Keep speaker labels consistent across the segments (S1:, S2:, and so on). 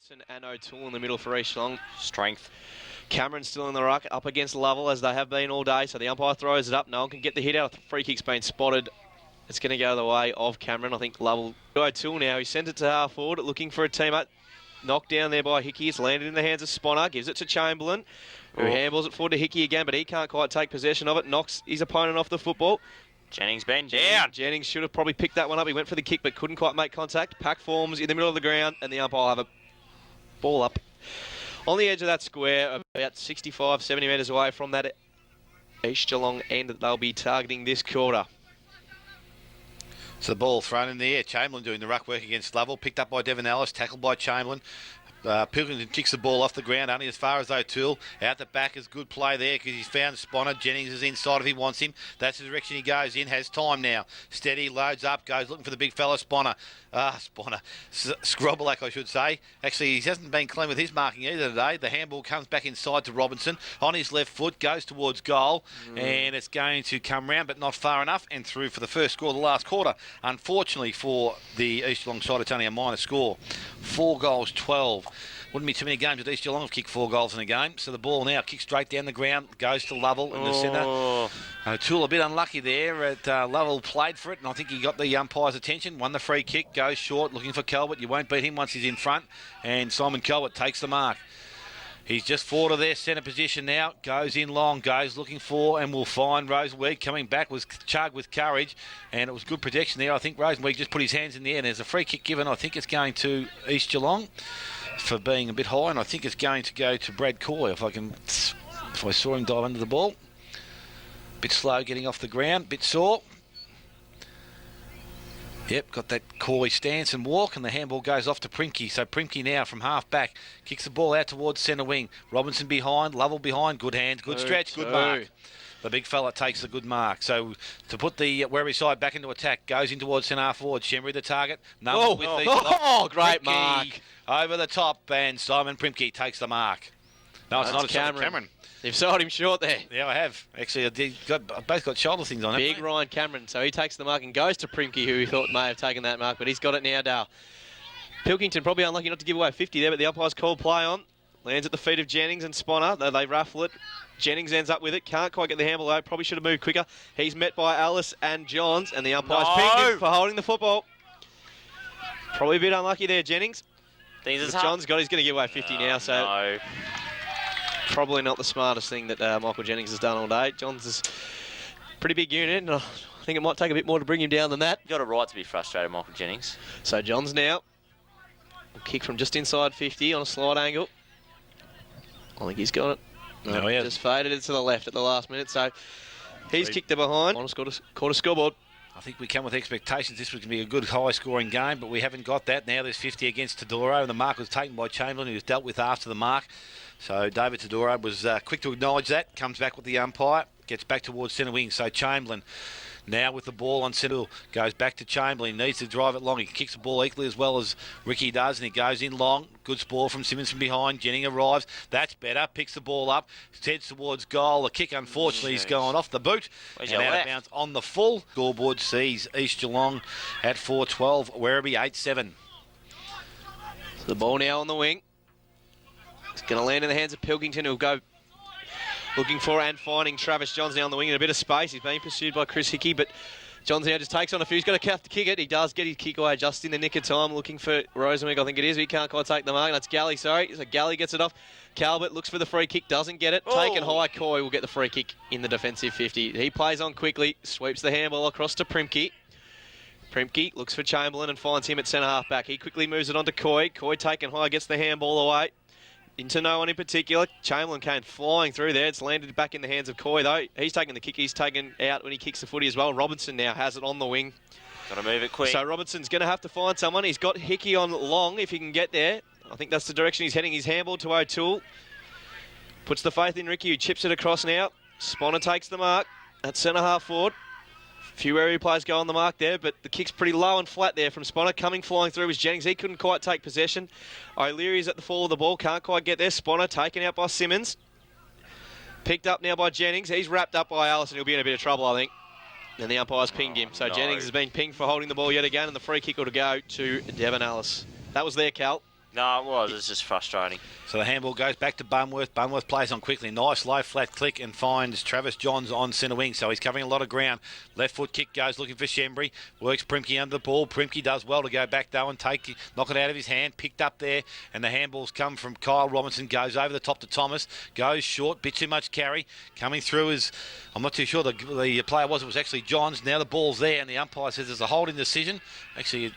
S1: Robertson and O'Toole in the middle for East Geelong.
S2: Strength.
S1: Cameron still in the ruck, up against Lovell as they have been all day. So the umpire throws it up. No one can get the hit out. The free kick's been spotted. It's going to go the way of Cameron. I think Lovell. O'Toole now. He sends it to half forward, looking for a teammate. Knocked down there by Hickey. It's landed in the hands of Sponner. Gives it to Chamberlain, who handballs it forward to Hickey again, but he can't quite take possession of it. Knocks his opponent off the football.
S2: Jennings been down.
S1: Jennings should have probably picked that one up. He went for the kick, but couldn't quite make contact. Pack forms in the middle of the ground, and the umpire will have a ball up on the edge of that square, about 65, 70 metres away from that East Geelong end that they'll be targeting this quarter.
S3: So the ball thrown in the air. Chamberlain doing the ruck work against Lovell. Picked up by Devon Ellis. Tackled by Chamberlain. Pilkington kicks the ball off the ground, only as far as O'Toole. Out the back is good play there because he's found Sponner. Jennings is inside if he wants him. That's the direction he goes in. Has time now. Steady, loads up, goes looking for the big fella, Sponner. Sponner. Scrobelack, I should say. Actually, he hasn't been clean with his marking either today. The handball comes back inside to Robinson. On his left foot, goes towards goal. And it's going to come round, but not far enough. And through for the first score of the last quarter. Unfortunately for the East Geelong side, it's only a minor score. 4 goals, 12. Wouldn't be too many games that East Geelong have kicked 4 goals in a game. So the ball now kicks straight down the ground, goes to Lovell in the centre. O'Toole a bit unlucky there. Lovell played for it, and I think he got the umpire's attention. Won the free kick, goes short, looking for Calvert. You won't beat him once he's in front. And Simon Calvert takes the mark. He's just forward of their centre position now. Goes in long, goes looking for and will find Rosenweig. Coming back was Chug with courage, and it was good protection there. I think Rosenweig just put his hands in the air, and there's a free kick given. I think it's going to East Geelong for being a bit high, and I think it's going to go to Brad Coy if I saw him dive under the ball. Bit slow getting off the ground, bit sore. Yep, got that Coy stance and walk, and the handball goes off to Primke. So Primke now from half back kicks the ball out towards centre wing. Robinson behind, Lovell behind, good hands, good stretch, good mark. The big fella takes a good mark. So to put the Werribee side back into attack, goes in towards centre half forward. Shembury the target. Great
S1: Primke mark.
S3: Over the top, and Simon Primke takes the mark. No, it's not. It's Cameron.
S1: You've sold him short there.
S3: Yeah, I have. Actually, I both got shoulder things on it.
S1: Big Ryan Cameron. So he takes the mark and goes to Primke, who he thought may have taken that mark, but he's got it now, Dale. Pilkington probably unlucky not to give away 50 there, but the umpire's called play on. Lands at the feet of Jennings and Sponner. They raffle it. Jennings ends up with it. Can't quite get the handball out. Probably should have moved quicker. He's met by Ellis and Johns, and the umpire's pinged him for holding the football. Probably a bit unlucky there, Jennings. John's got, he's going to give away 50 now, so probably not the smartest thing that Michael Jennings has done all day. Johns is a pretty big unit, and I think it might take a bit more to bring him down than that.
S2: You've got a right to be frustrated, Michael Jennings.
S1: So Johns now will kick from just inside 50 on a slide angle. I think he's got it. No, he just faded it to the left at the last minute, so he's kicked it behind. Caught a scoreboard.
S3: I think we come with expectations this was going to be a good high-scoring game, but we haven't got that. Now there's 50 against Tedoro, and the mark was taken by Chamberlain, who was dealt with after the mark. So David Tedoro was quick to acknowledge that, comes back with the umpire, gets back towards centre wing. So Chamberlain now with the ball on centre, goes back to Chamberlain, needs to drive it long. He kicks the ball equally as well as Ricky does, and he goes in long. Good ball from Simmons from behind. Jennings arrives. That's better. Picks the ball up. Heads towards goal. The kick, unfortunately, is going off the boot. And out of bounds on the full. Scoreboard sees East Geelong at 4-12. Werribee 8-7.
S1: So the ball now on the wing. It's going to land in the hands of Pilkington, who'll go looking for and finding Travis Johns now on the wing in a bit of space. He's being pursued by Chris Hickey, but Johns now just takes on a few. He's got to have to kick it. He does get his kick away just in the nick of time, looking for Rosenweig, I think it is. But he can't quite take the mark. That's Galley, sorry. So Galley gets it off. Calvert looks for the free kick, doesn't get it. Taken high. Coy will get the free kick in the defensive 50. He plays on quickly, sweeps the handball across to Primke. Primke looks for Chamberlain and finds him at centre half back. He quickly moves it on to Coy. Coy taken high, gets the handball away. Into no one in particular. Chamberlain came flying through there. It's landed back in the hands of Coy, though. He's taken the kick. He's taken out when he kicks the footy as well. Robinson now has it on the wing.
S2: Got to move it quick.
S1: So Robinson's going to have to find someone. He's got Hickey on long if he can get there. I think that's the direction he's heading. His handball to O'Toole. Puts the faith in Ricky, who chips it across now. Sponner takes the mark at centre half forward. A few area players go on the mark there, but the kick's pretty low and flat there from Sponner. Coming flying through was Jennings. He couldn't quite take possession. O'Leary's at the fall of the ball. Can't quite get there. Sponner taken out by Simmons. Picked up now by Jennings. He's wrapped up by Allison. He'll be in a bit of trouble, I think. And the umpire's pinged him. So Jennings has been pinged for holding the ball yet again, and the free kick will go to Devon Ellis. That was there, Cal.
S2: No, it was. It's just frustrating.
S3: So the handball goes back to Bunworth. Bunworth plays on quickly. Nice low flat click and finds Travis Johns on centre wing. So he's covering a lot of ground. Left foot kick goes looking for Shembry. Works Primke under the ball. Primke does well to go back though and knock it out of his hand. Picked up there. And the handballs come from Kyle Robinson. Goes over the top to Thomas. Goes short. Bit too much carry. Coming through is, I'm not too sure the player was. It was actually Johns. Now the ball's there and the umpire says there's a holding decision. Actually,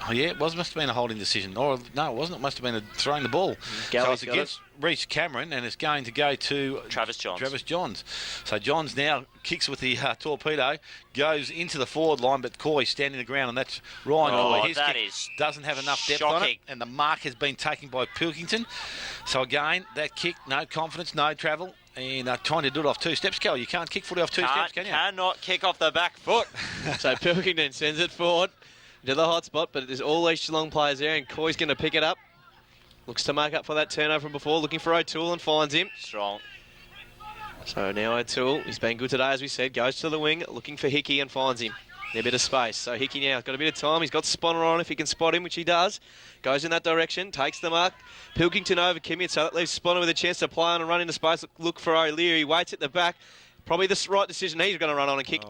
S3: oh, yeah, must have been a holding decision. Or, no, it wasn't. It must have been throwing the ball. So it's against Reece Cameron, and it's going to go to
S2: Travis Johns.
S3: So Johns now kicks with the torpedo, goes into the forward line, but Coy's standing the ground, and that's Ryan.
S2: Oh,
S3: His
S2: that
S3: kick
S2: is
S3: doesn't have enough depth on it, and the mark has been taken by Pilkington. So again, that kick, no confidence, no travel. And trying to do it off 2 steps, Cal. You can't kick footy off 2 steps, can you?
S2: Cannot kick off the back foot.
S1: So Pilkington sends it forward to the hot spot, but there's all these Geelong players there, and Coy's going to pick it up. Looks to make up for that turnover from before, looking for O'Toole and finds him.
S2: Strong.
S1: So now O'Toole, he's been good today, as we said, goes to the wing, looking for Hickey and finds him. A bit of space. So Hickey now has got a bit of time. He's got Sponner on if he can spot him, which he does. Goes in that direction, takes the mark. Pilkington over Kimmitt, so that leaves Sponner with a chance to play on and run into space. Look for O'Leary. Waits at the back. Probably the right decision. He's going to run on and kick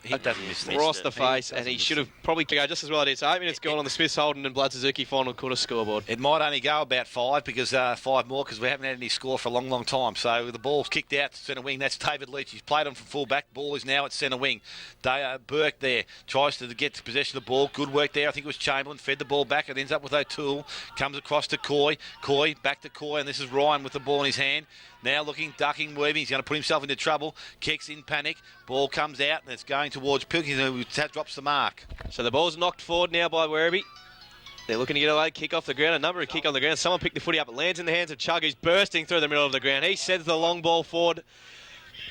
S3: He doesn't miss
S1: across the face, and he should have probably go just as well. It is 8 minutes gone on the Smiths Holden and Blood Suzuki final quarter scoreboard.
S3: It might only go about 5 because 5 more because we haven't had any score for a long, long time. So the ball's kicked out to centre wing. That's David Leach. He's played on from full back. Ball is now at centre wing. Burke there tries to get possession of the ball. Good work there. I think it was Chamberlain. Fed the ball back. It ends up with O'Toole. Comes across to Coy. Coy back to Coy, and this is Ryan with the ball in his hand. Now looking, ducking, weaving. He's going to put himself into trouble. Kicks in panic. Ball comes out and it's going towards Pilkington, who drops the mark.
S1: So the ball's knocked forward now by Werribee. They're looking to get away, kick off the ground. A number of kick on the ground. Someone picked the footy up. It lands in the hands of Chug, who's bursting through the middle of the ground. He sends the long ball forward.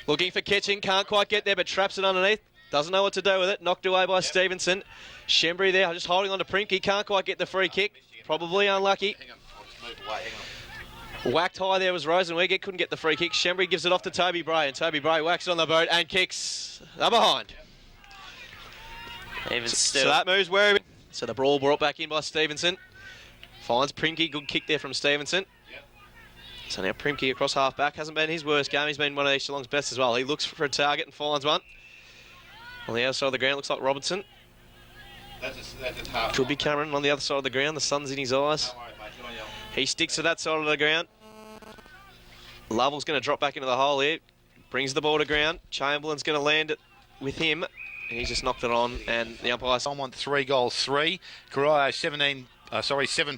S1: Looking for Kitchen. Can't quite get there, but traps it underneath. Doesn't know what to do with it. Knocked away by Stevenson. Shembry there, just holding on to Primke. Can't quite get the free kick. Probably unlucky.
S3: Hang on. I'll just move away. Hang on.
S1: Whacked high there was Rosenweg. Couldn't get the free kick. Shembry gives it off to Toby Bray, and Toby Bray whacks it on the boat and kicks the behind.
S2: Even still.
S1: So that moves Werribee. So the brawl brought back in by Stevenson. Finds Primke. Good kick there from Stevenson.
S3: Yep.
S1: So now Primke across half back. Hasn't been his worst game. He's been one of East Geelong's best as well. He looks for a target and finds one. On the other side of the ground, looks like Robertson.
S3: That's half.
S1: Could be Cameron on the other side of the ground. The sun's in his eyes.
S3: Don't worry, mate. Good on you.
S1: He sticks to that side of the ground. Lovell's going to drop back into the hole here. Brings the ball to ground. Chamberlain's going to land it with him. And he's just knocked it on. And the umpire...
S3: Someone 3 goals, 3. Corio 7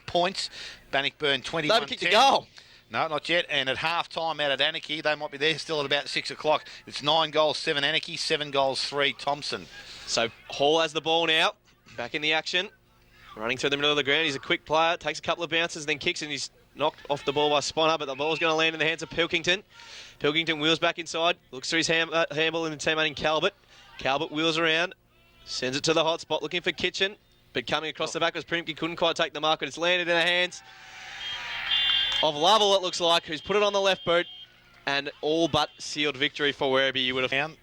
S3: points. Bannockburn 21.
S1: They haven't kicked a goal.
S3: No, not yet. And at half-time out at Anarchy, they might be there still at about 6 o'clock. It's 9 goals, 7 Anarchy, 7 goals, 3 Thompson.
S1: So Hall has the ball now. Back in the action. Running through the middle of the ground. He's a quick player. Takes a couple of bounces, then kicks, and he's knocked off the ball by Sponner, but the ball's going to land in the hands of Pilkington. Pilkington wheels back inside. Looks through his handball in the teammate Calvert. Calvert wheels around. Sends it to the hot spot, looking for Kitchen. But coming across the back was Primke. Couldn't quite take the mark, but it's landed in the hands of Lovell, it looks like, who's put it on the left boot. And all but sealed victory for Werribee, you would have found.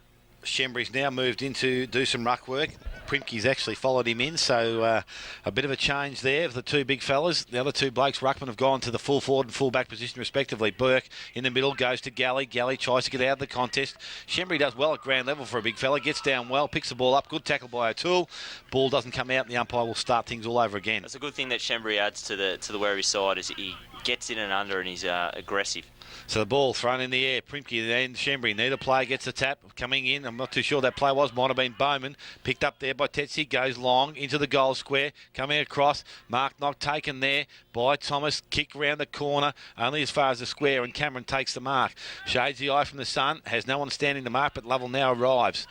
S3: Shembry's now moved in to do some ruck work. Primke's actually followed him in, so a bit of a change there of the 2 big fellas. The other 2 blokes, ruckman, have gone to the full forward and full back position respectively. Burke in the middle goes to Galley. Galley tries to get out of the contest. Shembry does well at ground level for a big fella. Gets down well, picks the ball up. Good tackle by O'Toole. Ball doesn't come out and the umpire will start things all over again.
S2: That's a good thing that Shembry adds to the Werribee side is he gets in and under and he's aggressive.
S3: So the ball thrown in the air. Primke and Shembry. Neither player gets the tap. Coming in, I'm not too sure that player was. Might have been Bowman. Picked up there by Tetsi. Goes long into the goal square. Coming across. Mark not taken there by Thomas. Kick round the corner. Only as far as the square. And Cameron takes the mark. Shades the eye from the sun. Has no one standing the mark, but Lovell now arrives.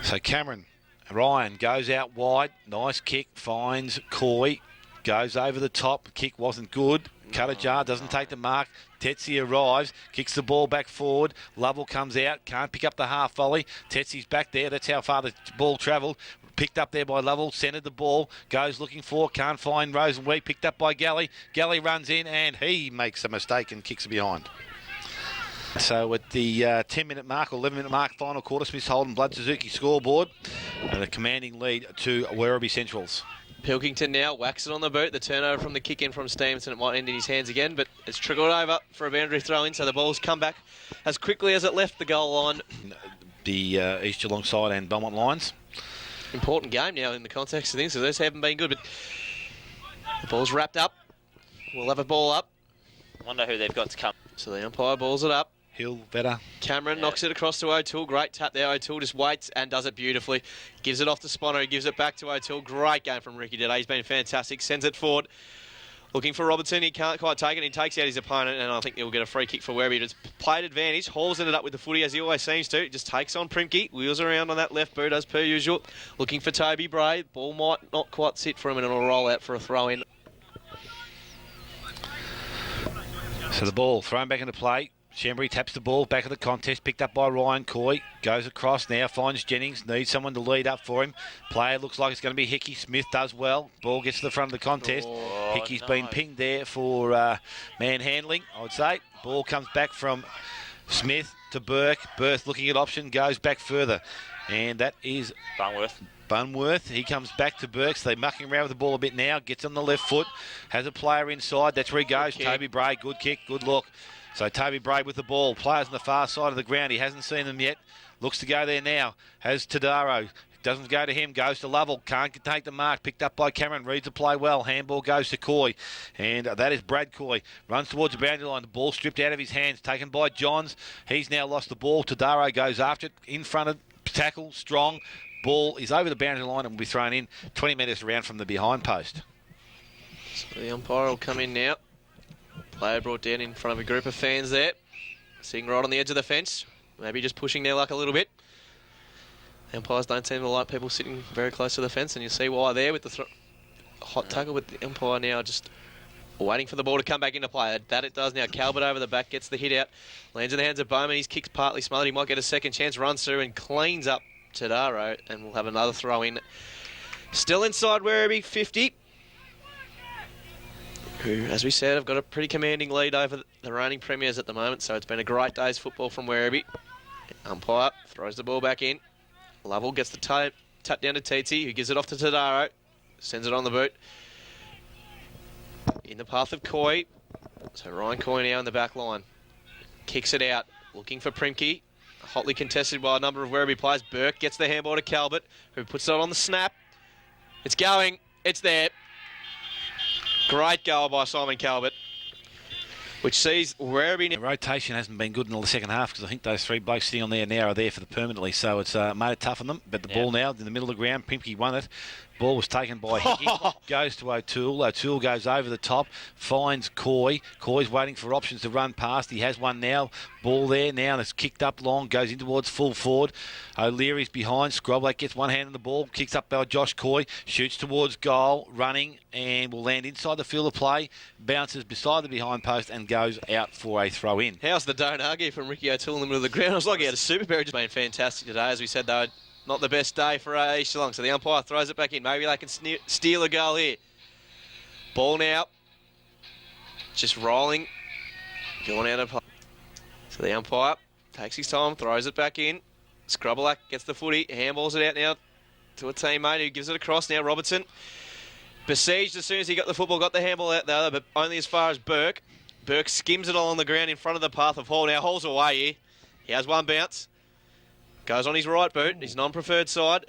S3: So Cameron. Ryan goes out wide. Nice kick. Finds Coy. Goes over the top. Kick wasn't good. Cuttajar doesn't take the mark. Tetsi arrives, kicks the ball back forward. Lovell comes out, can't pick up the half volley. Tetsi's back there. That's how far the ball travelled. Picked up there by Lovell, centred the ball, goes looking for, can't find Rosenweek. Picked up by Galley. Galley runs in and he makes a mistake and kicks it behind. So at the 10-minute mark or 11-minute mark, final quarter, Smiths Holden Blood Suzuki scoreboard, and a commanding lead to Werribee Centrals.
S1: Pilkington now whacks it on the boot. The turnover from the kick in from Stevenson. It might end in his hands again, but it's trickled over for a boundary throw in, so the ball's come back as quickly as it left the goal line.
S3: The East Geelong side and Belmont Lions.
S1: Important game now in the context of things, so those haven't been good, but the ball's wrapped up. We'll have a ball up.
S2: Wonder who they've got to come.
S1: So the umpire balls it up.
S3: Hill, Vetter.
S1: Cameron knocks it across to O'Toole. Great tap there. O'Toole just waits and does it beautifully. Gives it off to Sponner. He gives it back to O'Toole. Great game from Ricky today. He's been fantastic. Sends it forward. Looking for Robertson. He can't quite take it. He takes out his opponent, and I think he'll get a free kick for Werribee. It's played advantage. Hall's ended up with the footy, as he always seems to. He just takes on Primke. Wheels around on that left boot, as per usual. Looking for Toby Bray. Ball might not quite sit for him, and it'll roll out for a throw-in.
S3: So the ball thrown back into play. Shembury taps the ball back of the contest, picked up by Ryan Coy. Goes across now, finds Jennings, needs someone to lead up for him. Player looks like it's going to be Hickey. Smith does well. Ball gets to the front of the contest. Hickey's been pinged there for manhandling, I would say. Ball comes back from Smith to Burke. Burke looking at option, goes back further. And that is Bunworth. He comes back to Burks. They're mucking around with the ball a bit now. Gets on the left foot. Has a player inside. That's where he goes. Toby Bray, good kick, good look. So Toby Bray with the ball. Players on the far side of the ground. He hasn't seen them yet. Looks to go there now. Has Tadaro. Doesn't go to him. Goes to Lovell. Can't take the mark. Picked up by Cameron. Reads the play well. Handball goes to Coy. And that is Brad Coy. Runs towards the boundary line. The ball stripped out of his hands. Taken by Johns. He's now lost the ball. Tadaro goes after it. In front of tackle. Strong. Ball is over the boundary line and will be thrown in 20 metres around from the behind post.
S1: So the umpire will come in now. Player brought down in front of a group of fans there. Sitting right on the edge of the fence. Maybe just pushing their luck a little bit. The umpires don't seem to like people sitting very close to the fence, and you see why there with the hot tackle with the umpire now just waiting for the ball to come back into play. That it does now. Calvert over the back, gets the hit out. Lands in the hands of Bowman. His kick's partly smothered. He might get a second chance. Runs through and cleans up Tadaro, and we'll have another throw in. Still inside Werribee 50. Who, as we said, have got a pretty commanding lead over the reigning premiers at the moment, so it's been a great day's football from Werribee. Umpire throws the ball back in. Lovell gets the tap down to Titi, who gives it off to Tadaro. Sends it on the boot. In the path of Coy. So Ryan Coy now in the back line. Kicks it out, looking for Primke. Hotly contested by a number of Werribee players. Burke gets the handball to Calvert, who puts it on the snap. It's going. It's there. Great goal by Simon Calvert, which sees Werribee...
S3: The rotation hasn't been good in the second half because I think those three blokes sitting on there now are there for the permanently, so it's made it tough on them. But the ball now in the middle of the ground, Primke won it. Ball was taken by Hickey, goes to O'Toole. O'Toole goes over the top, finds Coy. Coy's waiting for options to run past. He has one now. Ball there now, and it's kicked up long, goes in towards full forward. O'Leary's behind. Scrobblake gets one hand on the ball, kicks up by Josh Coy, shoots towards goal, running, and will land inside the field of play, bounces beside the behind post, and goes out for a throw in.
S1: How's the don't argue from Ricky O'Toole in the middle of the ground? It was like he had a super bear. Just been fantastic today. As we said, though, not the best day for East Geelong. So the umpire throws it back in. Maybe they can steal a goal here. Ball now. Just rolling. Going out of play. So the umpire takes his time, throws it back in. Scrubberlack gets the footy, handballs it out now to a teammate who gives it across now. Robertson besieged as soon as he got the football, got the handball out there, but only as far as Burke. Burke skims it along the ground in front of the path of Hall. Now Hall's away here. He has one bounce. Goes on his right boot, his non-preferred side.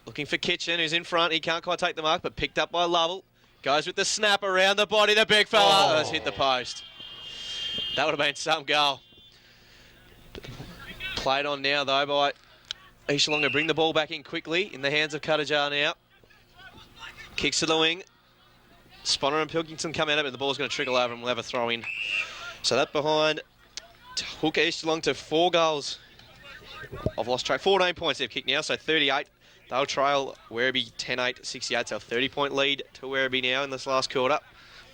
S1: Looking for Kitchen, who's in front. He can't quite take the mark, but picked up by Lovell. Goes with the snap around the body. The big fella has hit the post. That would have been some goal. Played on now, though, by East Geelong to bring the ball back in quickly in the hands of Cuttajar now. Kicks to the wing. Sponner and Pilkington come out of it, but the ball's going to trickle over and we'll have a throw in. So that behind took East Geelong to 4 goals. I've lost track. 14 points they've kicked now, so 38. They'll trail Werribee 10-8, 68. So a 30-point lead to Werribee now in this last quarter.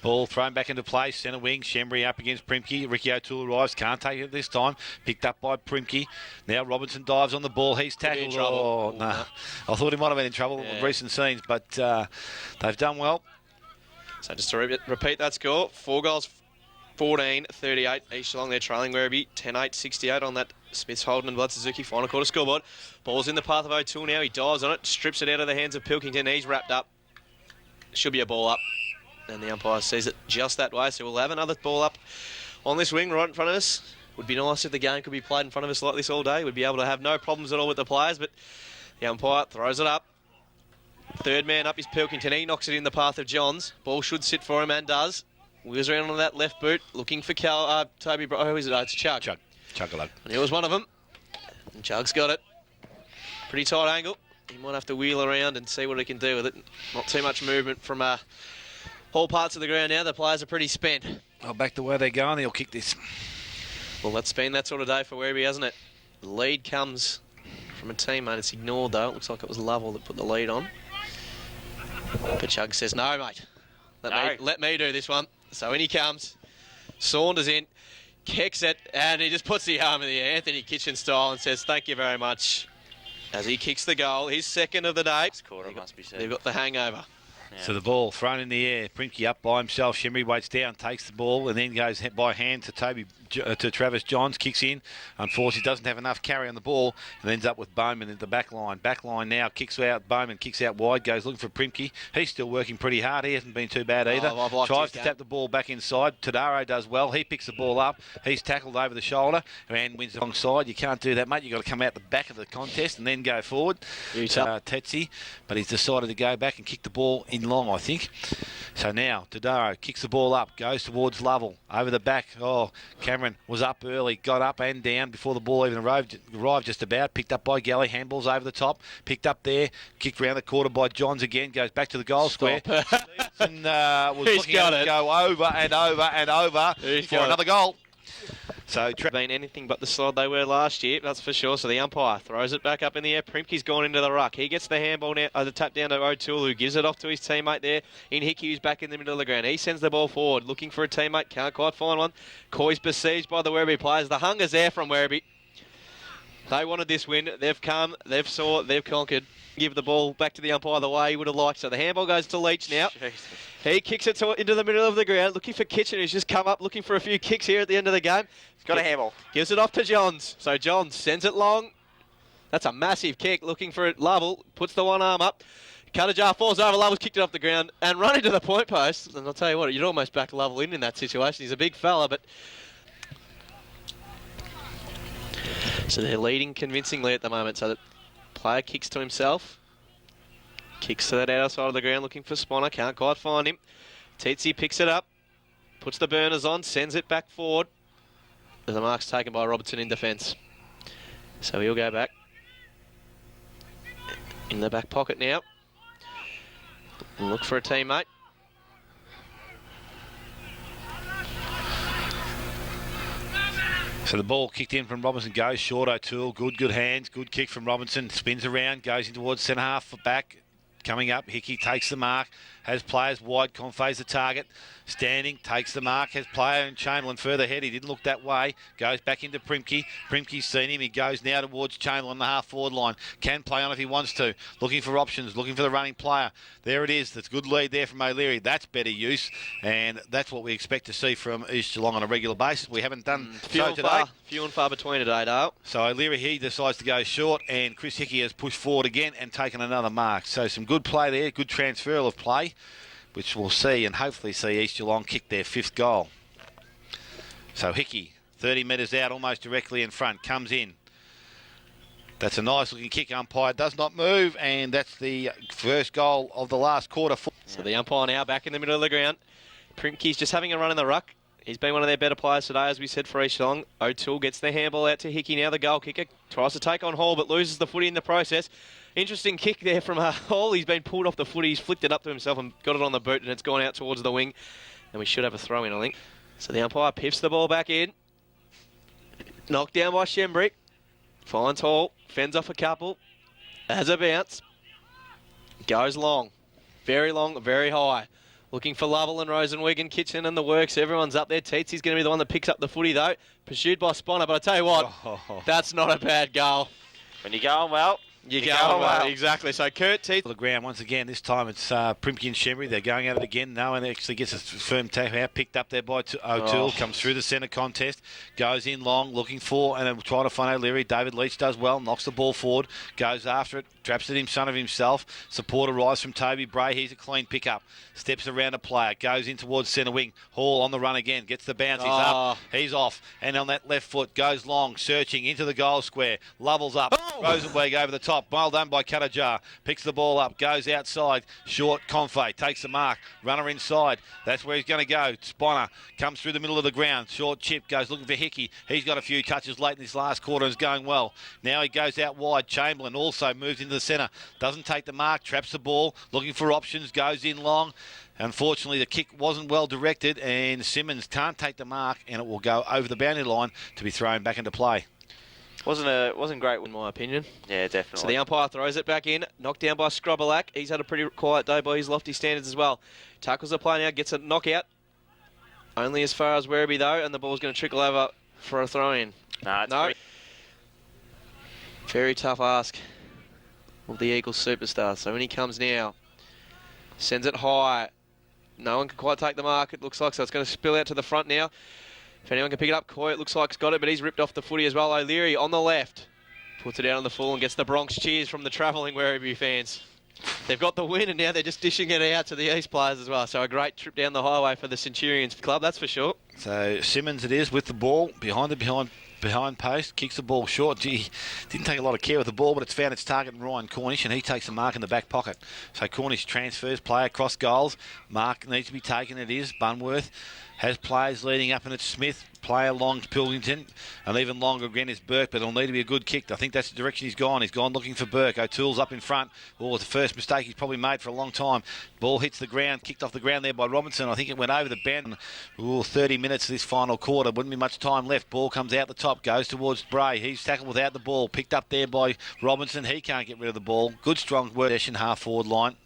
S3: Ball thrown back into play, centre wing, Shembury up against Primke. Ricky O'Toole arrives, can't take it this time. Picked up by Primke. Now Robinson dives on the ball, he's tackled. Oh, no. I thought he might have been in trouble with recent scenes, but they've done well.
S1: So just to repeat that score, 4 goals, 14-38. East Geelong, they're trailing Werribee 10-8, 68 on that Smiths, Holden and Blood Suzuki final quarter scoreboard. Ball's in the path of O'Toole now, he dives on it, strips it out of the hands of Pilkington, he's wrapped up. Should be a ball up. And the umpire sees it just that way, so we'll have another ball up on this wing right in front of us. Would be nice if the game could be played in front of us like this all day. We'd be able to have no problems at all with the players, but the umpire throws it up. Third man up is Pilkington. He knocks it in the path of Johns. Ball should sit for him and does. Wheels around on that left boot, looking for Toby. Who is it? It's Chug.
S3: Chug-a-lug.
S1: And he was one of them. And Chug's got it. Pretty tight angle. He might have to wheel around and see what he can do with it. Not too much movement from all parts of the ground now. The players are pretty spent.
S3: Oh, back the way they're going, they'll kick this.
S1: Well, it's been that sort of day for Werribee, hasn't it? The lead comes from a teammate. It's ignored, though. It looks like it was Lovell that put the lead on. But Chug says, no, mate. Let me do this one. So in he comes. Saunders in. Kicks it. And he just puts the arm in the air, Anthony Kitchen style, and says, thank you very much. As he kicks the goal. His second of the day. They've got the hangover.
S2: Yeah.
S3: So the ball thrown in the air. Primke up by himself. Shimmery waits down, takes the ball, and then goes by hand to Travis Johns. Kicks in. Unfortunately, doesn't have enough carry on the ball, and ends up with Bowman in the back line. Back line now kicks out. Bowman kicks out wide. Goes looking for Primke. He's still working pretty hard. He hasn't been too bad either. Tries to tap the ball back inside. Tadaro does well. He picks the ball up. He's tackled over the shoulder and wins the wrong side. You can't do that, mate. You've got to come out the back of the contest and then go forward. Tetsi, but he's decided to go back and kick the ball in long, I think. So now Tadaro kicks the ball up, goes towards Lovell over the back. Oh, Cameron was up early, got up and down before the ball even arrived just about. Picked up by Galley, handballs over the top, picked up there, kicked round the quarter by Johns again, goes back to the goal square. Stevenson was looking at it go over and over and over for another goal. So
S1: been anything but the slide they were last year, that's for sure. So the umpire throws it back up in the air. Primke's gone into the ruck. He gets the handball now, the tap down to O'Toole, who gives it off to his teammate there in Hickey, who's back in the middle of the ground. He sends the ball forward, looking for a teammate. Can't quite find one. Coy's besieged by the Werribee players. The hunger's there from Werribee. They wanted this win. They've come, they've saw, they've conquered. Give the ball back to the umpire the way he would have liked. So the handball goes to Leach now. He kicks it into the middle of the ground, looking for Kitchen, who's just come up looking for a few kicks here at the end of the game.
S2: He's got a handball.
S1: Gives it off to Johns. So Johns sends it long. That's a massive kick, looking for it. Lovell puts the one arm up. Cuttajar falls over. Lovell's kicked it off the ground and run into the point post. And I'll tell you what, you'd almost back Lovell in that situation. He's a big fella, but... So they're leading convincingly at the moment. So the player kicks to himself. Kicks to that outside of the ground, looking for Sponner. Can't quite find him. Tetsi picks it up. Puts the burners on. Sends it back forward. The mark's taken by Robertson in defence. So he'll go back. In the back pocket now. Look for a teammate.
S3: So the ball kicked in from Robinson, goes short. O'Toole, good hands, good kick from Robinson. Spins around, goes in towards centre half, back. Coming up, Hickey takes the mark, has players wide, Confay's the target. Standing, takes the mark, has player in Chamberlain further ahead. He didn't look that way. Goes back into Primke. Primke's seen him. He goes now towards Chamberlain, the half-forward line. Can play on if he wants to. Looking for options, looking for the running player. There it is. That's a good lead there from O'Leary. That's better use, and that's what we expect to see from East Geelong on a regular basis. We haven't done so today.
S1: Few and far between today, Dale.
S3: So O'Leary, he decides to go short, and Chris Hickey has pushed forward again and taken another mark. So some good play there, good transferal of play, which we'll see and hopefully see East Geelong kick their 5th goal. So Hickey, 30 metres out, almost directly in front, comes in. That's a nice looking kick. Umpire does not move, and that's the first goal of the last quarter.
S1: So the umpire now back in the middle of the ground. Primke's just having a run in the ruck. He's been one of their better players today, as we said, for East Geelong. O'Toole gets the handball out to Hickey now, the goal kicker. Tries to take on Hall, but loses the footy in the process. Interesting kick there from Hall. He's been pulled off the footy. He's flicked it up to himself and got it on the boot, and it's gone out towards the wing. And we should have a throw in, I think. So the umpire piffs the ball back in. Knocked down by Schembrick. Finds Hall. Fends off a couple. Has a bounce. Goes long. Very long, very high. Looking for Lovell and Rosenwig and Kitchen and the works. Everyone's up there. Teetsy's going to be the one that picks up the footy, though. Pursued by Sponner, but I tell you what, that's not a bad goal.
S2: When you're going well,
S1: You
S2: You're
S1: go
S2: going well.
S1: exactly. So Kurt Teeth.
S3: The ground once again. This time it's Primke and Shembry. They're going at it again. No one actually gets a firm tap out. Picked up there by O'Toole. Comes through the centre contest. Goes in long, looking for and trying to find O'Leary. David Leach does well. Knocks the ball forward. Goes after it. Traps it in front of himself. Support arrives from Toby Bray. He's a clean pickup. Steps around a player. Goes in towards centre wing. Hall on the run again. Gets the bounce. He's up. He's off. And on that left foot goes long. Searching into the goal square. Lovels up. Rosenberg over the top. Well done by Cuttajar. Picks the ball up. Goes outside. Short. Confey takes the mark. Runner inside. That's where he's going to go. Spiner comes through the middle of the ground. Short chip. Goes looking for Hickey. He's got a few touches late in this last quarter and is going well. Now he goes out wide. Chamberlain also moves into the centre. Doesn't take the mark. Traps the ball. Looking for options. Goes in long. Unfortunately, the kick wasn't well directed and Simmons can't take the mark and it will go over the boundary line to be thrown back into play.
S1: Wasn't great in my opinion.
S2: Yeah, definitely.
S1: So the umpire throws it back in. Knocked down by Scrobberlack. He's had a pretty quiet day by his lofty standards as well. Tackles the play now. Gets a knockout. Only as far as Werribee though, and the ball's going to trickle over for a throw-in.
S2: No.
S1: Very tough ask of the Eagles superstar. So when he comes now, sends it high. No one can quite take the mark, it looks like, so it's going to spill out to the front now. If anyone can pick it up, Coy, it looks like he's got it, but he's ripped off the footy as well. O'Leary on the left. Puts it out on the full and gets the Bronx cheers from the travelling Werribee fans. They've got the win and now they're just dishing it out to the East players as well. So a great trip down the highway for the Centurions club, that's for sure.
S3: So Simmons it is with the ball behind post, kicks the ball short. Gee, didn't take a lot of care with the ball, but it's found its target in Ryan Cornish, and he takes the mark in the back pocket. So Cornish transfers play across goals. Mark needs to be taken. It is Bunworth. Has players leading up, and it's Smith. Play along to Pilkington, and even longer again is Burke, but it'll need to be a good kick. I think that's the direction he's gone. He's gone looking for Burke. O'Toole's up in front. Oh, it's the first mistake he's probably made for a long time. Ball hits the ground, kicked off the ground there by Robinson. I think it went over the bend. 30 minutes of this final quarter. Wouldn't be much time left. Ball comes out the top, goes towards Bray. He's tackled without the ball. Picked up there by Robinson. He can't get rid of the ball. Good strong work session, half forward line.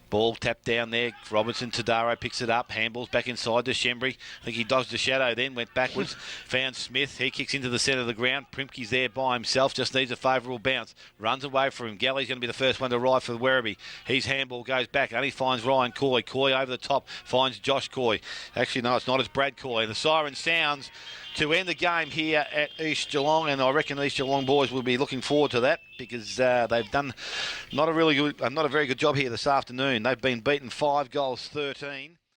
S3: Ball tapped down there. Robinson, Tadaro picks it up. Handballs back inside to Shembry. I think he dodged the shadow then, went backwards. Found Smith. He kicks into the centre of the ground. Primke's there by himself. Just needs a favourable bounce. Runs away from him. Galley's going to be the first one to arrive for Werribee. His handball goes back. Only finds Ryan Coy. Coy over the top. Finds Josh Coy. Actually, no, it's not. It's Brad Coy. And the siren sounds to end the game here at East Geelong, and I reckon the East Geelong boys will be looking forward to that because they've done not a very good job here this afternoon. They've been beaten 5-13.